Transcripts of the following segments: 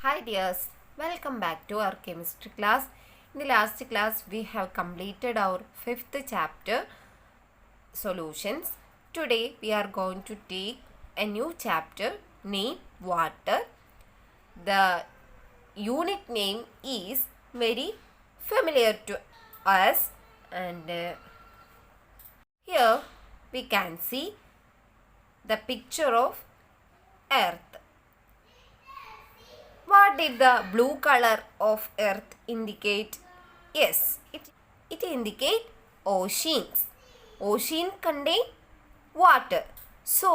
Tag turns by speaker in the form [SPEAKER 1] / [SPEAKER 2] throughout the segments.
[SPEAKER 1] Hi dears, welcome back to our chemistry class. In the last class, we have completed our fifth chapter, solutions. Today, we are going to take a new chapter named water. The unit name is very familiar to us, and here we can see the picture of earth. What did the blue color of earth indicate? Yes, it indicates oceans. Ocean contain water. So,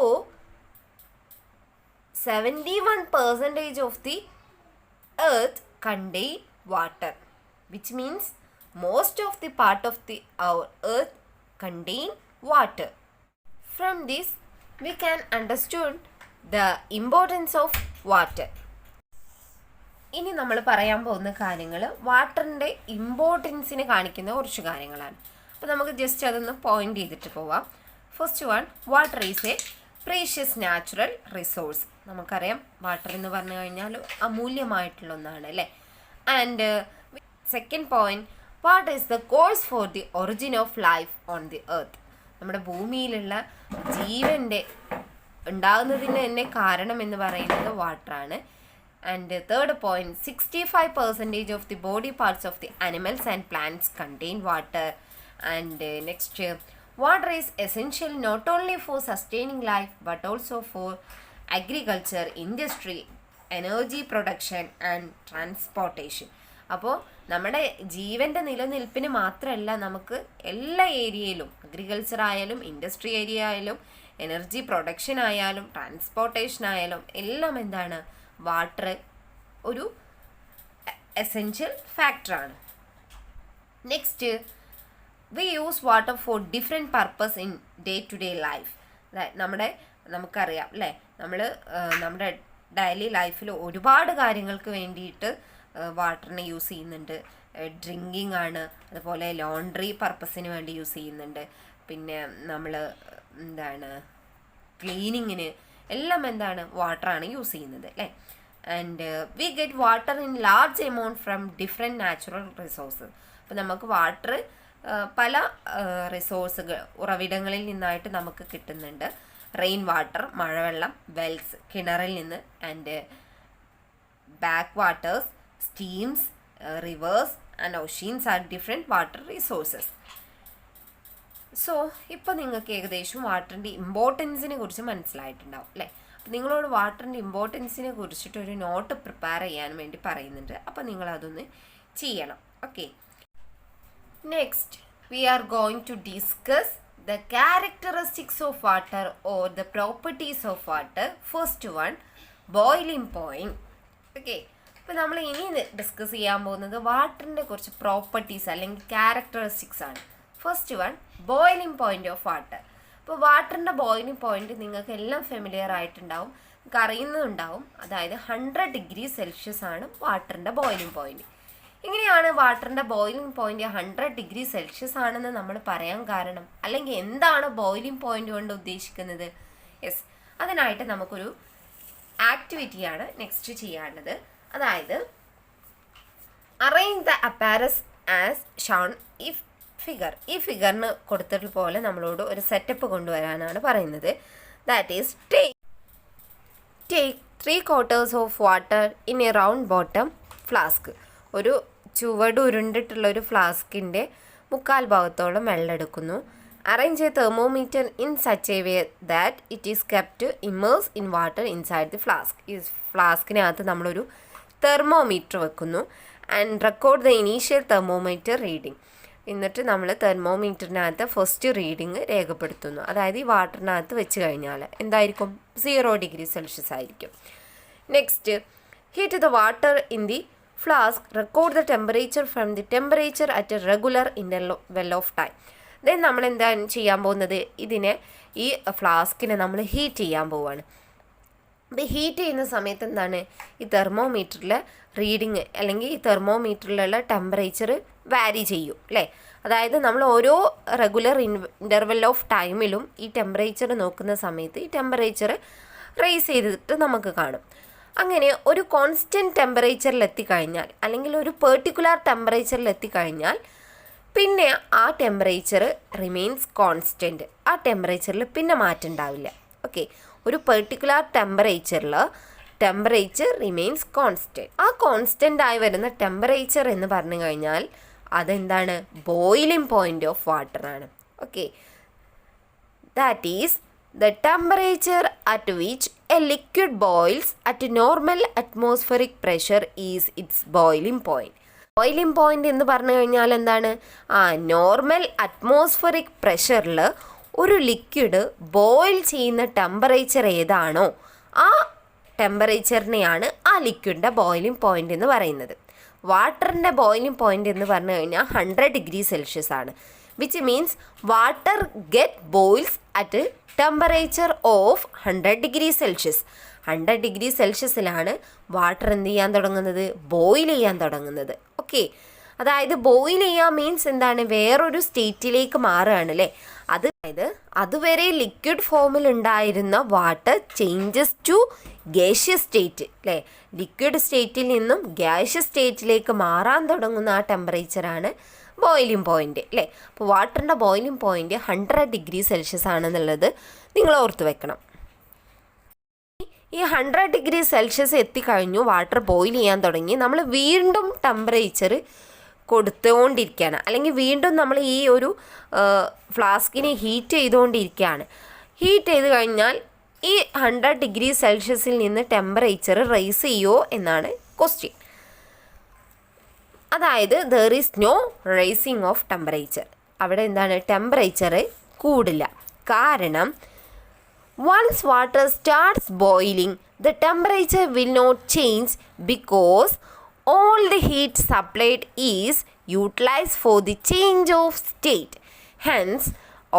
[SPEAKER 1] 71% of the earth contain water, which means most of the part of our earth contain water. From this, we can understand the importance of water. ഇനി നമ്മൾ പറയാൻ പോകുന്ന കാര്യങ്ങൾ വാട്ടറിൻ്റെ ഇമ്പോർട്ടൻസിനെ കാണിക്കുന്ന കുറച്ച് കാര്യങ്ങളാണ്. അപ്പോൾ നമുക്ക് ജസ്റ്റ് അതൊന്ന് പോയിന്റ് ചെയ്തിട്ട് പോവാം. First one, water is A precious natural resource. നമുക്കറിയാം വാട്ടർ എന്ന് പറഞ്ഞു കഴിഞ്ഞാൽ അമൂല്യമായിട്ടുള്ള ഒന്നാണ് അല്ലേ. And second point, what is the course for the origin of life on the earth. നമ്മുടെ ഭൂമിയിലുള്ള ജീവൻ്റെ ഉണ്ടാകുന്നതിന് തന്നെ കാരണം എന്ന് പറയുന്നത് വാട്ടറാണ്. And third point, 65% of the body parts of the animals and plants contain water. And next, water is essential not only for sustaining life but also for agriculture, industry, energy production and transportation. അപ്പോൾ നമ്മുടെ ജീവൻ്റെ നിലനിൽപ്പിന് മാത്രമല്ല, നമുക്ക് എല്ലാ ഏരിയയിലും, agriculture ആയാലും industry area ആയാലും എനർജി പ്രൊഡക്ഷൻ ആയാലും ട്രാൻസ്പോർട്ടേഷൻ ആയാലും എല്ലാം എന്താണ്, വാട്ടർ ഒരു എസെൻഷ്യൽ ഫാക്ടറാണ്. Next, we use water for different purpose in day to day life. നമുക്കറിയാം അല്ലേ, നമ്മുടെ ഡെയിലി ലൈഫിൽ ഒരുപാട് കാര്യങ്ങൾക്ക് വേണ്ടിയിട്ട് വാട്ടറിനെ യൂസ് ചെയ്യുന്നുണ്ട്. ഡ്രിങ്കിങ് ആണ്, അതുപോലെ ലോണ്ട്രി പർപ്പസിന് വേണ്ടി യൂസ് ചെയ്യുന്നുണ്ട്, പിന്നെ നമ്മൾ ക്ലീനിങ്ങിന് എല്ലാം വാട്ടറാണ് യൂസ് ചെയ്യുന്നത് അല്ലേ. And we get water in large amount from different natural resources. അപ്പോൾ നമുക്ക് വാട്ടർ പല റിസോഴ്സുകൾ, ഉറവിടങ്ങളിൽ നിന്നായിട്ട് നമുക്ക് കിട്ടുന്നുണ്ട്. റെയിൻ വാട്ടർ, മഴവെള്ളം, വെൽസ്, കിണറിൽ നിന്ന്, and back waters, സ്റ്റീംസ്, reverse and oceans are different water resources. So ഇപ്പോൾ നിങ്ങൾക്ക് ഏകദേശം വാട്ടറിൻ്റെ ഇമ്പോർട്ടൻസിനെ കുറിച്ച് മനസ്സിലായിട്ടുണ്ടാവും അല്ലേ. അപ്പോൾ നിങ്ങളോട് വാട്ടറിൻ്റെ ഇമ്പോർട്ടൻസിനെ കുറിച്ചിട്ടൊരു നോട്ട് പ്രിപ്പയർ ചെയ്യാൻ വേണ്ടി പറയുന്നുണ്ട്. അപ്പോൾ നിങ്ങളതൊന്ന് ചെയ്യണം. Okay, next we are going to discuss the characteristics of water or the properties of water. First one, boiling point. Okay, അപ്പോൾ നമ്മൾ ഇനി ഡിസ്കസ് ചെയ്യാൻ പോകുന്നത് വാട്ടറിൻ്റെ കുറച്ച് പ്രോപ്പർട്ടീസ് അല്ലെങ്കിൽ ക്യാരക്ടറിസ്റ്റിക്സ് ആണ്. First one, boiling point of water. അപ്പോൾ വാട്ടറിൻ്റെ ബോയിലിംഗ് പോയിന്റ് നിങ്ങൾക്ക് എല്ലാം ഫെമിലിയർ ആയിട്ടുണ്ടാവും, നിങ്ങൾക്ക് അറിയുന്നുണ്ടാവും. അതായത് 100 ഡിഗ്രി സെൽഷ്യസ് ആണ് വാട്ടറിൻ്റെ ബോയിലിംഗ് പോയിന്റ്. ഇങ്ങനെയാണ് വാട്ടറിൻ്റെ ബോയിലിംഗ് പോയിന്റ് 100 ഡിഗ്രി സെൽഷ്യസ് ആണെന്ന് നമ്മൾ പറയാൻ കാരണം, അല്ലെങ്കിൽ എന്താണ് ബോയിലിംഗ് പോയിന്റ് കൊണ്ട് ഉദ്ദേശിക്കുന്നത്? യെസ്, അതിനായിട്ട് നമുക്കൊരു ആക്ടിവിറ്റിയാണ് നെക്സ്റ്റ് ചെയ്യാനുള്ളത്. അതായത് arrange the അപ്പാരസ് as shown if figure. ഈ ഫിഗറിന് കൊടുത്തിട്ടുള്ള പോലെ നമ്മളോട് ഒരു സെറ്റപ്പ് കൊണ്ടുവരാനാണ് പറയുന്നത്. That is take 3/4 of water in A round bottom flask. ഒരു ചുവട് ഉരുണ്ടിട്ടുള്ള ഒരു ഫ്ലാസ്കിൻ്റെ 1/4 ഭാഗത്തോളം വെള്ളം എടുക്കുന്നു. Arrange A thermometer in such a way that it is kept immerse in water inside the flask. ഈ ഫ്ലാസ്കിനകത്ത് നമ്മളൊരു തെർമോമീറ്റർ വെക്കുന്നു. And record the initial thermometer reading. എന്നിട്ട് നമ്മൾ തെർമോമീറ്ററിനകത്ത് ഫസ്റ്റ് റീഡിങ് രേഖപ്പെടുത്തുന്നു. അതായത് ഈ വാട്ടറിനകത്ത് വെച്ച് കഴിഞ്ഞാൽ എന്തായിരിക്കും? 0 ഡിഗ്രി സെൽഷ്യസ് ആയിരിക്കും. Next, heat the water in the flask, record the temperature from the temperature at A regular interval of time. Then നമ്മൾ എന്താണ് ചെയ്യാൻ പോകുന്നത്? ഈ ഫ്ലാസ്കിനെ നമ്മൾ ഹീറ്റ് ചെയ്യാൻ പോവുകയാണ്. ഇത് ഹീറ്റ് ചെയ്യുന്ന സമയത്ത് എന്താണ്, ഈ തെർമോമീറ്ററിൽ റീഡിങ് അല്ലെങ്കിൽ ഈ തെർമോമീറ്ററിലുള്ള ടെമ്പറേച്ചർ വാരി ചെയ്യും അല്ലേ. അതായത് നമ്മൾ ഓരോ റെഗുലർ ഇൻ്റർവെൽ ഓഫ് ടൈമിലും ഈ ടെമ്പറേച്ചർ നോക്കുന്ന സമയത്ത് ഈ ടെമ്പറേച്ചർ റേസ് ചെയ്തിട്ട് നമുക്ക് കാണും. അങ്ങനെ ഒരു കോൺസ്റ്റൻറ്റ് ടെമ്പറേച്ചറിൽ എത്തിക്കഴിഞ്ഞാൽ അല്ലെങ്കിൽ ഒരു പെർട്ടിക്കുലർ ടെമ്പറേച്ചറിൽ എത്തിക്കഴിഞ്ഞാൽ പിന്നെ ആ ടെമ്പറേച്ചർ റിമെയിൻസ് കോൺസ്റ്റൻറ്റ്. ആ ടെമ്പറേച്ചറിൽ പിന്നെ മാറ്റം ഉണ്ടാവില്ല. ഓക്കെ, ഒരു പെർട്ടിക്കുലർ ടെമ്പറേച്ചർ റിമെയിൻസ് കോൺസ്റ്റൻറ്റ്. ആ കോൺസ്റ്റൻ്റ് ആയി വരുന്ന ടെമ്പറേച്ചർ എന്ന് പറഞ്ഞു കഴിഞ്ഞാൽ അതെന്താണ്? ബോയിലിംഗ് പോയിൻ്റ് ഓഫ് വാട്ടർ ആണ്. Okay, that is the temperature at which a liquid boils at normal atmospheric pressure is its boiling point. Boiling point എന്ന് പറഞ്ഞു കഴിഞ്ഞാൽ എന്താണ്? നോർമൽ അറ്റ്മോസ്ഫറിക് പ്രഷറിൽ ഒരു ലിക്വിഡ് ബോയിൽ ചെയ്യുന്ന ടെമ്പറേച്ചർ ഏതാണോ ആ ടെമ്പറേച്ചറിനെയാണ് ആ ലിക്വിഡിൻ്റെ ബോയിലിംഗ് പോയിൻ്റ് എന്ന് പറയുന്നത്. വാട്ടറിൻ്റെ ബോയിലിംഗ് പോയിൻ്റ് എന്ന് പറഞ്ഞു കഴിഞ്ഞാൽ 100 ഡിഗ്രി സെൽഷ്യസ് ആണ്. Which means water get boils at temperature of 100 degree Celsius. 100 degree സെൽഷ്യസിലാണ് വാട്ടർ എന്ത് ചെയ്യാൻ തുടങ്ങുന്നത്? ബോയിൽ ചെയ്യാൻ തുടങ്ങുന്നത്. ഓക്കെ, അതായത് ബോയിൽ ചെയ്യുക മീൻസ് എന്താണ്? വേറൊരു സ്റ്റേറ്റിലേക്ക് മാറുകയാണ് അല്ലേ. അതായത് അതുവരെ ലിക്വിഡ് ഫോമിൽ ഉണ്ടായിരുന്ന water changes to gaseous state അല്ലേ. ലിക്വിഡ് സ്റ്റേറ്റിൽ നിന്നും ഗ്യാഷ്യസ് സ്റ്റേറ്റിലേക്ക് മാറാൻ തുടങ്ങുന്ന ആ ടെമ്പറേച്ചറാണ് ബോയിലിംഗ് പോയിൻ്റ് അല്ലേ. അപ്പോൾ വാട്ടറിൻ്റെ ബോയിലിംഗ് പോയിൻ്റ് 100 ഡിഗ്രി സെൽഷ്യസ് ആണെന്നുള്ളത് നിങ്ങൾ ഓർത്ത് വെക്കണം. ഈ 100 ഡിഗ്രി സെൽഷ്യസ് എത്തിക്കഴിഞ്ഞു, വാട്ടർ ബോയിൽ ചെയ്യാൻ തുടങ്ങി, നമ്മൾ വീണ്ടും ടെമ്പറേച്ചർ കൊടുത്തുകൊണ്ടിരിക്കുകയാണ്, അല്ലെങ്കിൽ വീണ്ടും നമ്മൾ ഈ ഒരു ഫ്ലാസ്കിനെ ഹീറ്റ് ചെയ്തുകൊണ്ടിരിക്കുകയാണ്. ഹീറ്റ് ചെയ്ത് കഴിഞ്ഞാൽ ഈ 100 ഡിഗ്രി സെൽഷ്യസിൽ നിന്ന് ടെമ്പറേച്ചർ റൈസ് ചെയ്യുമോ എന്നാണ് ക്വസ്റ്റ്യൻ. അതായത് there is no rising of temperature. അവിടെ എന്താണ്? ടെമ്പറേച്ചർ കൂടില്ല. കാരണം once water starts boiling, the temperature will not change because all the heat supplied is utilized for the change of state. Hence,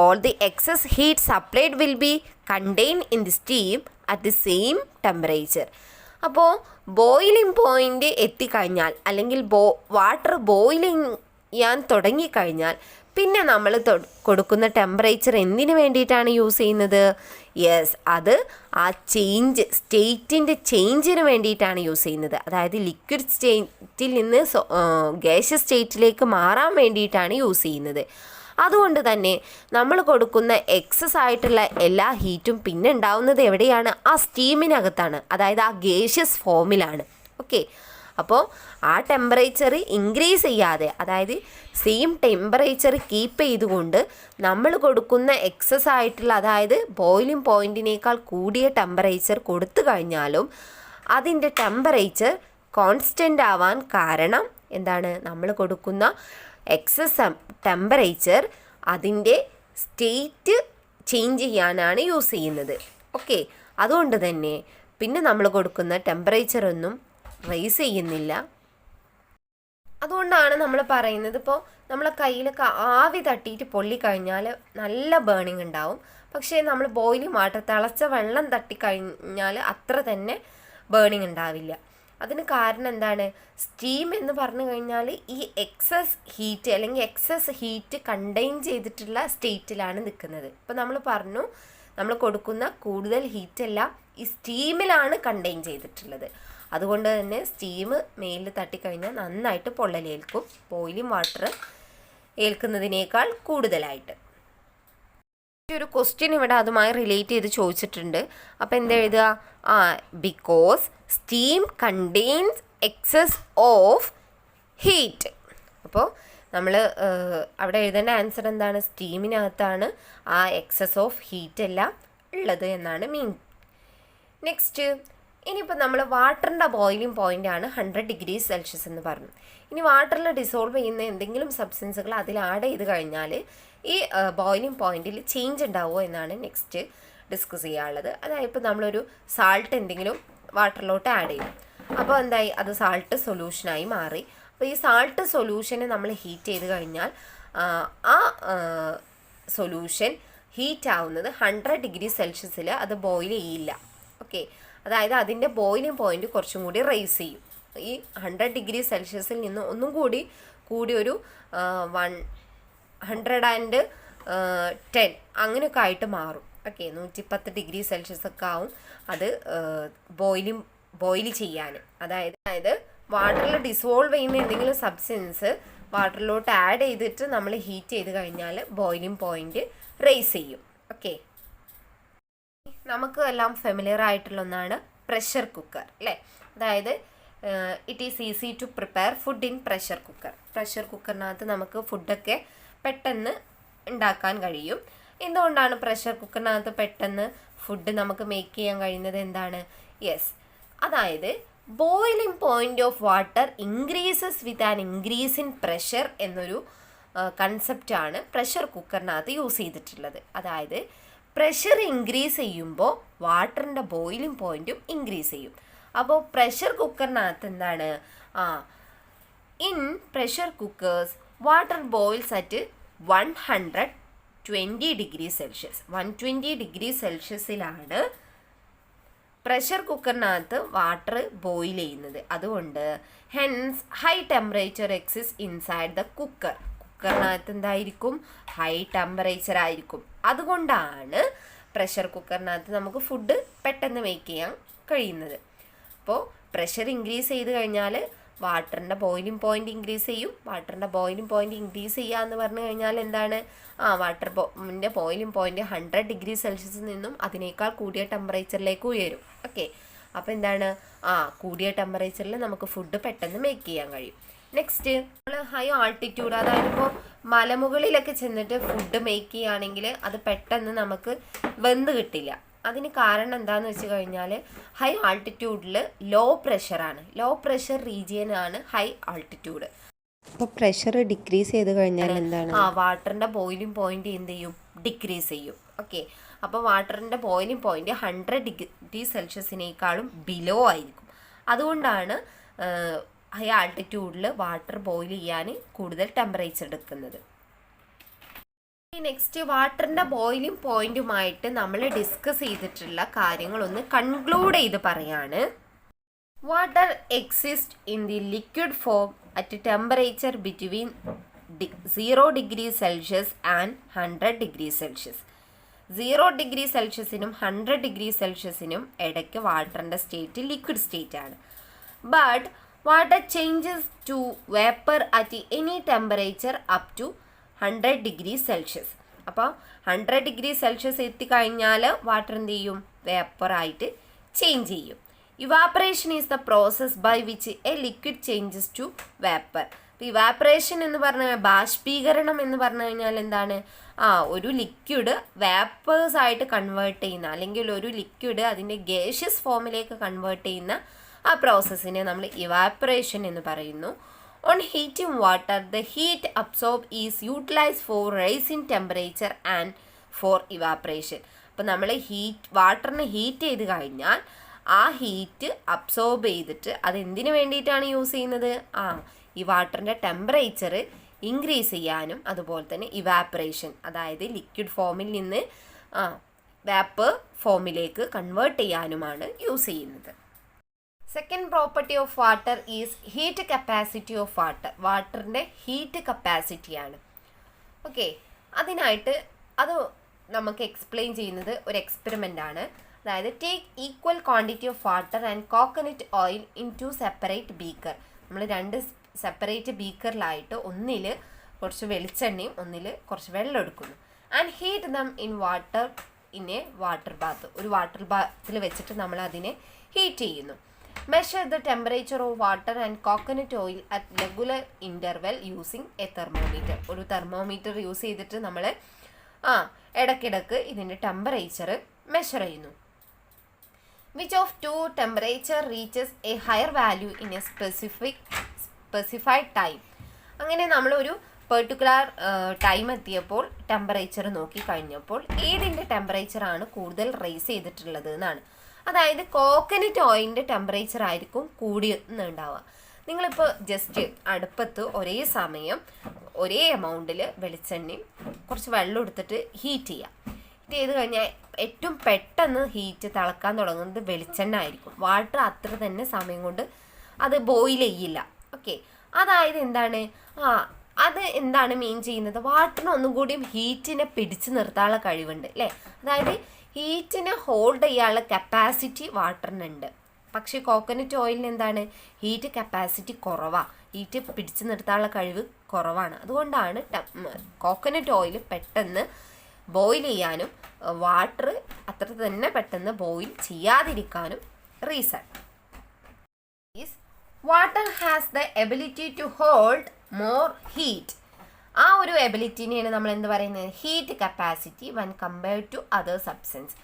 [SPEAKER 1] all the excess heat supplied will be contained in the steam at the same temperature. അപ്പോൾ boiling point എത്തിക്കഴിഞ്ഞാൽ അല്ലെങ്കിൽ water boiling ചെയ്യാൻ തുടങ്ങിക്കഴിഞ്ഞാൽ പിന്നെ നമ്മൾ കൊടുക്കുന്ന temperature എന്തിനു വേണ്ടിയിട്ടാണ് യൂസ് ചെയ്യുന്നത്? യെസ്, അത് ആ സ്റ്റേറ്റിൻ്റെ ചേഞ്ചിന് വേണ്ടിയിട്ടാണ് യൂസ് ചെയ്യുന്നത്. അതായത് ലിക്വിഡ് സ്റ്റേറ്റിൽ നിന്ന് ഗ്യാഷ്യസ് സ്റ്റേറ്റിലേക്ക് മാറാൻ വേണ്ടിയിട്ടാണ് യൂസ് ചെയ്യുന്നത്. അതുകൊണ്ട് തന്നെ നമ്മൾ കൊടുക്കുന്ന എക്സസ് ആയിട്ടുള്ള എല്ലാ ഹീറ്റും പിന്നെ ഉണ്ടാവുന്നത് എവിടെയാണ്? ആ സ്റ്റീമിനകത്താണ്, അതായത് ആ ഗ്യാഷ്യസ് ഫോമിലാണ്. ഓക്കെ, അപ്പോൾ ആ ടെമ്പറേച്ചർ ഇൻക്രീസ് ചെയ്യാതെ, അതായത് സെയിം ടെമ്പറേച്ചർ കീപ്പ് ചെയ്തുകൊണ്ട് നമ്മൾ കൊടുക്കുന്ന എക്സസ് ആയിട്ടുള്ള, അതായത് ബോയിലിംഗ് പോയിൻറ്റിനേക്കാൾ കൂടിയ ടെമ്പറേച്ചർ കൊടുത്തു കഴിഞ്ഞാലും അതിൻ്റെ ടെമ്പറേച്ചർ കോൺസ്റ്റൻ്റ് ആവാൻ കാരണം എന്താണ്? നമ്മൾ കൊടുക്കുന്ന എക്സസ് ടെമ്പറേച്ചർ അതിൻ്റെ സ്റ്റേറ്റ് ചേഞ്ച് ചെയ്യാനാണ് യൂസ് ചെയ്യുന്നത്. ഓക്കെ, അതുകൊണ്ട് തന്നെ പിന്നെ നമ്മൾ കൊടുക്കുന്ന ടെമ്പറേച്ചറൊന്നും റൈസ് ചെയ്യുന്നില്ല. അതുകൊണ്ടാണ് നമ്മൾ പറയുന്നത്, ഇപ്പോൾ നമ്മളെ കയ്യിലൊക്കെ ആവി തട്ടിയിട്ട് പൊള്ളിക്കഴിഞ്ഞാൽ നല്ല ബേണിങ് ഉണ്ടാവും. പക്ഷേ നമ്മൾ ബോയിലിംഗ് വാട്ടർ, തിളച്ച വെള്ളം തട്ടിക്കഴിഞ്ഞാൽ അത്ര തന്നെ ബേണിങ് ഉണ്ടാവില്ല. അതിന് കാരണം എന്താണ്? സ്റ്റീം എന്ന് പറഞ്ഞു കഴിഞ്ഞാൽ ഈ എക്സസ് ഹീറ്റ് അല്ലെങ്കിൽ എക്സസ് ഹീറ്റ് കണ്ടെയ്ൻ ചെയ്തിട്ടുള്ള സ്റ്റേറ്റിലാണ് നിൽക്കുന്നത്. ഇപ്പോൾ നമ്മൾ പറഞ്ഞു, നമ്മൾ കൊടുക്കുന്ന കൂടുതൽ ഹീറ്റെല്ലാം ഈ സ്റ്റീമിലാണ് കണ്ടെയ്ൻ ചെയ്തിട്ടുള്ളത്. അതുകൊണ്ട് തന്നെ സ്റ്റീം മേലിൽ തട്ടിക്കഴിഞ്ഞാൽ നന്നായിട്ട് പൊള്ളലേൽക്കും, ബോയിലിംഗ് വാട്ടർ ഏൽക്കുന്നതിനേക്കാൾ കൂടുതലായിട്ട്. ഒരു ക്വസ്റ്റ്യൻ ഇവിടെ അതുമായി റിലേറ്റ് ചെയ്ത് ചോദിച്ചിട്ടുണ്ട്. അപ്പോൾ എന്താ എഴുതുക? Because steam contains excess of heat. അപ്പോൾ നമ്മൾ അവിടെ എഴുതേണ്ട ആൻസർ എന്താണ്? സ്റ്റീമിനകത്താണ് ആ എക്സസ് ഓഫ് ഹീറ്റ് എല്ലാം ഉള്ളത് എന്നാണ് മീൻ. നെക്സ്റ്റ്, ഇനിയിപ്പോൾ നമ്മൾ വാട്ടറിൻ്റെ ബോയിലിംഗ് പോയിൻ്റാണ് 100 ഡിഗ്രി സെൽഷ്യസ് എന്ന് പറഞ്ഞു. ഇനി വാട്ടറിൽ ഡിസോൾവ് ചെയ്യുന്ന എന്തെങ്കിലും സബ്സ്റ്റൻസുകൾ അതിൽ ആഡ് ചെയ്ത് കഴിഞ്ഞാൽ ഈ ബോയിലിംഗ് പോയിൻറ്റിൽ ചേഞ്ച് ഉണ്ടാവുമോ എന്നാണ് നെക്സ്റ്റ് ഡിസ്കസ് ചെയ്യാനുള്ളത്. അതായത് ഇപ്പോൾ നമ്മളൊരു സാൾട്ട് എന്തെങ്കിലും വാട്ടറിലോട്ട് ആഡ് ചെയ്യും, അപ്പോൾ എന്തായി? അത് സാൾട്ട് സൊല്യൂഷനായി മാറി. അപ്പോൾ ഈ സാൾട്ട് സൊല്യൂഷനെ നമ്മൾ ഹീറ്റ് ചെയ്ത് കഴിഞ്ഞാൽ ആ സൊല്യൂഷൻ ഹീറ്റ് ആവുന്നത് 100 ഡിഗ്രി സെൽഷ്യസിൽ അത് ബോയിൽ ചെയ്യില്ല. ഓക്കെ, അതായത് അതിൻ്റെ ബോയിലിംഗ് പോയിൻറ്റ് കുറച്ചും കൂടി റൈസ് ചെയ്യും. ഈ 100 ഡിഗ്രി സെൽഷ്യസിൽ നിന്ന് ഒന്നും കൂടി ഒരു 110 അങ്ങനെയൊക്കെ ആയിട്ട് മാറും. ഓക്കെ, 110 ഡിഗ്രി സെൽഷ്യസ് ഒക്കെ ആവും അത് ബോയിൽ ചെയ്യാൻ. അതായത് വാട്ടറിൽ ഡിസോൾവ് ചെയ്യുന്ന എന്തെങ്കിലും സബ്സ്റ്റൻസ് വാട്ടറിലോട്ട് ആഡ് ചെയ്തിട്ട് നമ്മൾ ഹീറ്റ് ചെയ്ത് കഴിഞ്ഞാൽ ബോയിലിംഗ് പോയിന്റ് റേസ് ചെയ്യും. ഓക്കെ, നമുക്ക് എല്ലാം ഫെമിലിയർ ആയിട്ടുള്ള ഒന്നാണ് പ്രഷർ കുക്കർ അല്ലേ. അതായത് it is easy to prepare food in pressure cooker. Pressure കുക്കറിനകത്ത് നമുക്ക് ഫുഡൊക്കെ പെട്ടെന്ന് ഉണ്ടാക്കാൻ കഴിയും. എന്തുകൊണ്ടാണ് പ്രഷർ കുക്കറിനകത്ത് പെട്ടെന്ന് ഫുഡ് നമുക്ക് മേക്ക് ചെയ്യാൻ കഴിയുന്നത്? എന്താണ്? യെസ്, അതായത് boiling point of water increases with an increase in pressure എന്നൊരു കൺസെപ്റ്റാണ് പ്രഷർ കുക്കറിനകത്ത് യൂസ് ചെയ്തിട്ടുള്ളത്. അതായത് പ്രഷർ ഇൻക്രീസ് ചെയ്യുമ്പോൾ വാട്ടറിൻ്റെ ബോയിലിംഗ് പോയിൻറ്റും ഇൻക്രീസ് ചെയ്യും. അപ്പോൾ പ്രഷർ കുക്കറിനകത്ത് എന്താണ്, in pressure cookers water boils at 120 degree Celsius. 120 degree സെൽഷ്യസിലാണ് പ്രഷർ കുക്കറിനകത്ത് വാട്ടർ ബോയിൽ ചെയ്യുന്നത്. അതുകൊണ്ട് hence high temperature exist inside the cooker. കുക്കറിനകത്ത് എന്തായിരിക്കും? ഹൈ ടെമ്പറേച്ചർ ആയിരിക്കും. അതുകൊണ്ടാണ് പ്രഷർ കുക്കറിനകത്ത് നമുക്ക് ഫുഡ് പെട്ടെന്ന് മേക്ക് ചെയ്യാൻ കഴിയുന്നത്. അപ്പോൾ പ്രഷർ ഇൻക്രീസ് ചെയ്ത് കഴിഞ്ഞാൽ വാട്ടറിൻ്റെ ബോയിലിംഗ് പോയിന്റ് ഇൻക്രീസ് ചെയ്യും. വാട്ടറിൻ്റെ ബോയിലിംഗ് പോയിന്റ് ഇൻക്രീസ് ചെയ്യുക എന്ന് പറഞ്ഞു കഴിഞ്ഞാൽ എന്താണ്? വാട്ടറിൻ്റെ ബോയിലിംഗ് പോയിന്റ് 100 ഡിഗ്രി സെൽഷ്യസിൽ നിന്നും അതിനേക്കാൾ കൂടിയ ടെമ്പറേച്ചറിലേക്ക് ഉയരും. ഓക്കെ, അപ്പോൾ എന്താണ്? കൂടിയ ടെമ്പറേച്ചറിൽ നമുക്ക് ഫുഡ് പെട്ടെന്ന് മേക്ക് ചെയ്യാൻ കഴിയും. നെക്സ്റ്റ്, നമ്മൾ ഹൈ ആൾട്ടിറ്റ്യൂഡ്, അതായത് ഇപ്പോൾ മലമുകളിലൊക്കെ ചെന്നിട്ട് ഫുഡ് മേക്ക് ചെയ്യുകയാണെങ്കിൽ അത് പെട്ടെന്ന് നമുക്ക് വെന്ത് കിട്ടില്ല. അതിന് കാരണം എന്താണെന്ന് വെച്ച് കഴിഞ്ഞാൽ ഹൈ ആൾട്ടിറ്റ്യൂഡിൽ ലോ പ്രഷറാണ്. ലോ പ്രഷർ റീജിയനാണ് ഹൈ ആൾട്ടിറ്റ്യൂഡ്. അപ്പോൾ പ്രഷർ ഡിക്രീസ് ചെയ്ത് കഴിഞ്ഞാൽ എന്താണ്? വാട്ടറിൻ്റെ ബോയിലിംഗ് പോയിന്റ് എന്ത് ചെയ്യും? ഡിക്രീസ് ചെയ്യും. ഓക്കെ, അപ്പോൾ വാട്ടറിൻ്റെ ബോയിലിംഗ് പോയിന്റ് 100 ഡിഗ്രി സെൽഷ്യസിനേക്കാളും ബിലോ ആയിരിക്കും. അതുകൊണ്ടാണ് ഹൈ ആൾട്ടിറ്റ്യൂഡിൽ വാട്ടർ ബോയിൽ ചെയ്യാൻ കൂടുതൽ ടെമ്പറേച്ചർ എടുക്കുന്നത്. നെക്സ്റ്റ്, വാട്ടറിൻ്റെ ബോയിലിംഗ് പോയിന്റുമായിട്ട് നമ്മൾ ഡിസ്കസ് ചെയ്തിട്ടുള്ള കാര്യങ്ങളൊന്ന് കൺക്ലൂഡ് ചെയ്ത് പറയാണ്. Water exist in the liquid form at temperature between 0 degree Celsius and 100 degree Celsius. 0 degree സെൽഷ്യസിനും 100 ഡിഗ്രി സെൽഷ്യസിനും ഇടയ്ക്ക് വാട്ടറിൻ്റെ സ്റ്റേറ്റ് ലിക്വിഡ് സ്റ്റേറ്റ് ആണ്. But water changes to vapour at any temperature up to 100 degree Celsius. അപ്പോൾ 100 degree Celsius എത്തിക്കഴിഞ്ഞാൽ water എന്ത് ചെയ്യും? വേപ്പറായിട്ട് ചേഞ്ച് ചെയ്യും. Evaporation is the process by which a liquid changes to vapour. അപ്പോൾ ഇവാപ്പറേഷൻ എന്ന് പറഞ്ഞു കഴിഞ്ഞാൽ, ബാഷ്പീകരണം എന്ന് പറഞ്ഞു കഴിഞ്ഞാൽ എന്താണ്? ഒരു ലിക്വിഡ് വേപ്പേഴ്സ് ആയിട്ട് കൺവേർട്ട് ചെയ്യുന്ന, അല്ലെങ്കിൽ ഒരു ലിക്വിഡ് അതിൻ്റെ ഗേഷ്യസ് ഫോമിലേക്ക് കൺവേർട്ട് ചെയ്യുന്ന ആ പ്രോസസ്സിനെ നമ്മൾ ഇവാപ്പറേഷൻ എന്ന് പറയുന്നു. On heating water, the heat absorbed is utilized for raising temperature and for evaporation. അപ്പോൾ നമ്മൾ വാട്ടറിനെ ഹീറ്റ് ചെയ്ത് കഴിഞ്ഞാൽ ആ ഹീറ്റ് അബ്സോർബ് ചെയ്തിട്ട് അത് എന്തിനു വേണ്ടിയിട്ടാണ് യൂസ് ചെയ്യുന്നത്? ഈ വാട്ടറിൻ്റെ ടെമ്പറേച്ചർ ഇൻക്രീസ് ചെയ്യാനും അതുപോലെ തന്നെ ഇവാപ്പറേഷൻ, അതായത് ലിക്വിഡ് ഫോമിൽ നിന്ന് വേപ്പർ ഫോമിലേക്ക് കൺവേർട്ട് ചെയ്യാനുമാണ് യൂസ് ചെയ്യുന്നത്. Second property of water is heat capacity of water. വാട്ടറിൻ്റെ ഹീറ്റ് കപ്പാസിറ്റിയാണ്. ഓക്കെ, അതിനായിട്ട് അത് നമുക്ക് എക്സ്പ്ലെയിൻ ചെയ്യുന്നത് ഒരു എക്സ്പെരിമെൻ്റ് ആണ്. അതായത് take equal quantity of water and coconut oil in 2 separate beaker. നമ്മൾ 2 സെപ്പറേറ്റ് ബീക്കറിലായിട്ട് ഒന്നിൽ കുറച്ച് വെളിച്ചെണ്ണയും ഒന്നിൽ കുറച്ച് വെള്ളം എടുക്കുന്നു. And heat them in water in A water bath. ഒരു വാട്ടർ ബാത്തിൽ വെച്ചിട്ട് നമ്മൾ അതിനെ ഹീറ്റ് ചെയ്യുന്നു. Measure the temperature of water and coconut oil at regular interval using a thermometer. ഒരു തെർമോമീറ്റർ യൂസ് ചെയ്തിട്ട് നമ്മൾ ഇടയ്ക്കിടയ്ക്ക് ഇതിൻ്റെ ടെമ്പറേച്ചർ മെഷർ ചെയ്യുന്നു. Which of two temperature reaches a higher value in a specified time. അങ്ങനെ നമ്മളൊരു particular time എത്തിയപ്പോൾ temperature നോക്കി കഴിഞ്ഞപ്പോൾ ഏതിൻ്റെ ടെമ്പറേച്ചറാണ് കൂടുതൽ റേസ് ചെയ്തിട്ടുള്ളത് എന്നാണ്. അതായത് കോക്കനട്ട് ഓയിലിൻ്റെ ടെമ്പറേച്ചർ ആയിരിക്കും കൂടിയുണ്ടാവുക. നിങ്ങളിപ്പോൾ ജസ്റ്റ് അടുപ്പത്ത് ഒരേ സമയം ഒരേ എമൗണ്ടിൽ വെളിച്ചെണ്ണയും കുറച്ച് വെള്ളം എടുത്തിട്ട് ഹീറ്റ് ചെയ്യുക. ഹീറ്റ് ചെയ്ത് കഴിഞ്ഞാൽ ഏറ്റവും പെട്ടെന്ന് ഹീറ്റ് തിളക്കാൻ തുടങ്ങുന്നത് വെളിച്ചെണ്ണ ആയിരിക്കും. വാട്ടർ അത്ര തന്നെ സമയം കൊണ്ട് അത് ബോയിൽ ചെയ്യില്ല. ഓക്കെ, അതായത് എന്താണ്? അത് എന്താണ് മീൻ ചെയ്യുന്നത്? വാട്ടറിന് ഒന്നും കൂടിയും ഹീറ്റിനെ പിടിച്ചു നിർത്താനുള്ള കഴിവുണ്ട് അല്ലേ. അതായത് ഹീറ്റിനെ ഹോൾഡ് ചെയ്യാനുള്ള കപ്പാസിറ്റി വാട്ടറിനുണ്ട്. പക്ഷേ കോക്കനട്ട് ഓയിലിന് എന്താണ് ഹീറ്റ് കപ്പാസിറ്റി കുറവാണ്, ഹീറ്റ് പിടിച്ചു നിർത്താനുള്ള കഴിവ് കുറവാണ്. അതുകൊണ്ടാണ് കോക്കനട്ട് ഓയിൽ പെട്ടെന്ന് ബോയിൽ ചെയ്യാനും വാട്ടർ അത്ര തന്നെ പെട്ടെന്ന് ബോയിൽ ചെയ്യാതിരിക്കാനും reason. Water has the ability to hold more heat. ആ ഒരു എബിലിറ്റിനെയാണ് നമ്മൾ എന്ത് പറയുന്നത്, heat capacity when compared to other substance.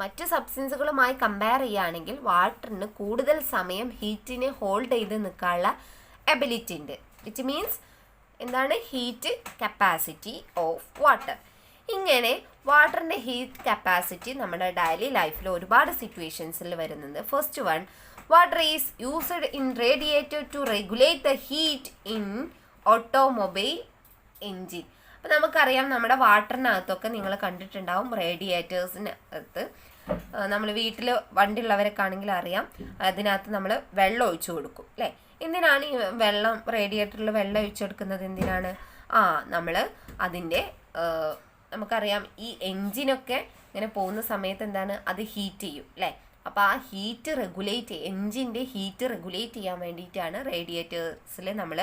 [SPEAKER 1] മറ്റു സബ്സ്റ്റൻസുകളുമായി കമ്പയർ ചെയ്യുകയാണെങ്കിൽ വാട്ടറിന് കൂടുതൽ സമയം ഹീറ്റിനെ ഹോൾഡ് ചെയ്ത് നിൽക്കാനുള്ള എബിലിറ്റി ഉണ്ട്. വിച്ച് മീൻസ് എന്താണ്, ഹീറ്റ് കപ്പാസിറ്റി ഓഫ് വാട്ടർ. ഇങ്ങനെ വാട്ടറിൻ്റെ ഹീറ്റ് കപ്പാസിറ്റി നമ്മുടെ ഡെയിലി ലൈഫിൽ ഒരുപാട് സിറ്റുവേഷൻസിൽ വരുന്നുണ്ട്. First one, water is used in radiator to regulate the heat in automobile engine. അപ്പോൾ നമുക്കറിയാം നമ്മുടെ വാട്ടറിനകത്തൊക്കെ നിങ്ങൾ കണ്ടിട്ടുണ്ടാവും, റേഡിയേറ്റേഴ്സിനകത്ത് നമ്മൾ വീട്ടിൽ വണ്ടിയുള്ളവരൊക്കെ ആണെങ്കിൽ അറിയാം, അതിനകത്ത് നമ്മൾ വെള്ളം ഒഴിച്ചു കൊടുക്കും അല്ലേ. എന്തിനാണ് ഈ വെള്ളം, റേഡിയേറ്ററിൽ വെള്ളം ഒഴിച്ചു കൊടുക്കുന്നത് എന്തിനാണ്? നമ്മൾ അതിൻ്റെ നമുക്കറിയാം ഈ എൻജിനൊക്കെ ഇങ്ങനെ പോകുന്ന സമയത്ത് എന്താണ്, അത് ഹീറ്റ് ചെയ്യും അല്ലേ. അപ്പോൾ ആ ഹീറ്റ് എൻജിൻ്റെ ഹീറ്റ് റെഗുലേറ്റ് ചെയ്യാൻ വേണ്ടിയിട്ടാണ് റേഡിയേറ്റേഴ്സിൽ നമ്മൾ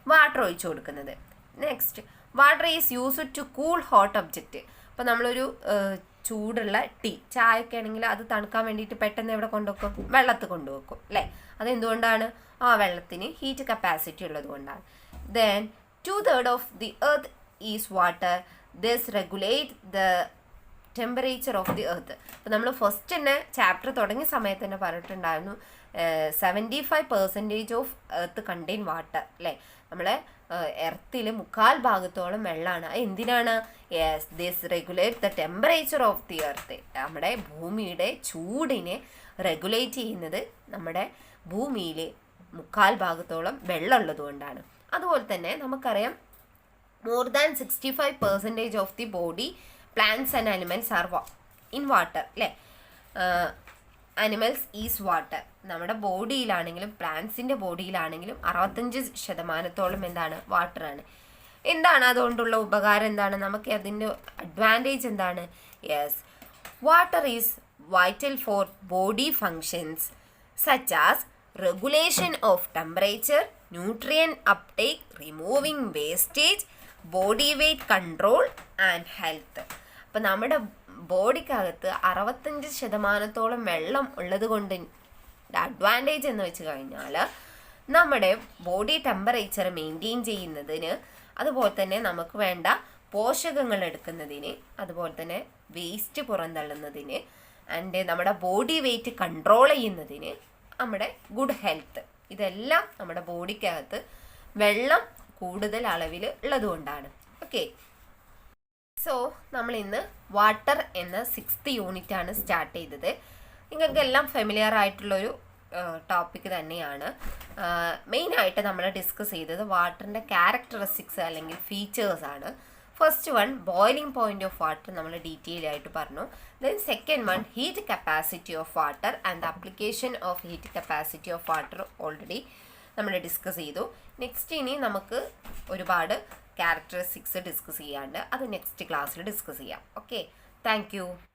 [SPEAKER 1] വാട്ടർ ഒഴിച്ചു കൊടുക്കുന്നത്. Next, water is used to cool hot object. അപ്പോൾ നമ്മളൊരു ചൂടുള്ള ചായയൊക്കെ ആണെങ്കിൽ അത് തണുക്കാൻ വേണ്ടിയിട്ട് പെട്ടെന്ന് എവിടെ കൊണ്ടുവെക്കും, വെള്ളത്തിൽ കൊണ്ടുവെക്കും അല്ലേ. അതെന്തുകൊണ്ടാണ്, ആ വെള്ളത്തിന് ഹീറ്റ് കപ്പാസിറ്റി ഉള്ളത് കൊണ്ടാണ്. Then 2/3 of the earth is water, this regulate the temperature of the earth. അപ്പോൾ നമ്മൾ ഫസ്റ്റ് തന്നെ ചാപ്റ്റർ തുടങ്ങിയ സമയത്ത് തന്നെ പറഞ്ഞിട്ടുണ്ടായിരുന്നു 75% ഓഫ് എർത്ത് കണ്ടെയ്ൻ വാട്ടർ അല്ലേ. നമ്മളെ എർത്തിൽ 3/4 വെള്ളമാണ്. എന്തിനാണ്? Yes, this regulate the temperature of the earth. നമ്മുടെ ഭൂമിയുടെ ചൂടിനെ റെഗുലേറ്റ് ചെയ്യുന്നത് നമ്മുടെ ഭൂമിയിൽ 3/4 വെള്ളം ഉള്ളത് കൊണ്ടാണ്. അതുപോലെ തന്നെ നമുക്കറിയാം more than 65% of the body plants and animals are in water അല്ലേ. Animals is water. നമ്മുടെ ബോഡിയിലാണെങ്കിലും പ്ലാന്റ്സിൻ്റെ ബോഡിയിലാണെങ്കിലും 65% എന്താണ്, വാട്ടറാണ്. എന്താണ് അതുകൊണ്ടുള്ള ഉപകാരം, എന്താണ് നമുക്ക് അതിൻ്റെ അഡ്വാൻറ്റേജ് എന്താണ്? Yes, water is vital for body functions such as regulation of temperature, nutrient uptake, removing wastage, body weight control and health. അപ്പം നമ്മുടെ ബോഡിക്കകത്ത് 65% വെള്ളം ഉള്ളത് കൊണ്ട് അഡ്വാൻറ്റേജ് എന്ന് വെച്ച് കഴിഞ്ഞാൽ നമ്മുടെ ബോഡി ടെമ്പറേച്ചർ മെയിൻറ്റെയിൻ ചെയ്യുന്നതിന്, അതുപോലെ തന്നെ നമുക്ക് വേണ്ട പോഷകങ്ങൾ എടുക്കുന്നതിന്, അതുപോലെ തന്നെ വേസ്റ്റ് പുറന്തള്ളുന്നതിന്, ആൻഡ് നമ്മുടെ ബോഡി വെയ്റ്റ് കൺട്രോൾ ചെയ്യുന്നതിന്, നമ്മുടെ ഗുഡ് ഹെൽത്ത്, ഇതെല്ലാം നമ്മുടെ ബോഡിക്കകത്ത് വെള്ളം കൂടുതൽ അളവിൽ ഉള്ളതുകൊണ്ടാണ്. ഓക്കെ, സോ നമ്മൾ ഇന്ന് വാട്ടർ എന്ന 6th യൂണിറ്റാണ് സ്റ്റാർട്ട് ചെയ്തത്. നിങ്ങൾക്കെല്ലാം ഫെമിലിയർ ആയിട്ടുള്ളൊരു ടോപ്പിക് തന്നെയാണ്. മെയിനായിട്ട് നമ്മൾ ഡിസ്കസ് ചെയ്തത് വാട്ടറിൻ്റെ ക്യാരക്ടറിസ്റ്റിക്സ് അല്ലെങ്കിൽ ഫീച്ചേഴ്സാണ്. First one, boiling point of water നമ്മൾ ഡീറ്റെയിൽ ആയിട്ട് പറഞ്ഞു. Then second one, heat capacity of water and the application of heat capacity of water already നമ്മൾ ഡിസ്കസ് ചെയ്തു. നെക്സ്റ്റ് ഇനി നമുക്ക് ഒരുപാട് ക്യാരക്ടറിസ്റ്റിക്സ് ഡിസ്കസ് ചെയ്യാണ്ട് അത് നെക്സ്റ്റ് ക്ലാസ്സിൽ ഡിസ്കസ് ചെയ്യാം. Okay, thank you.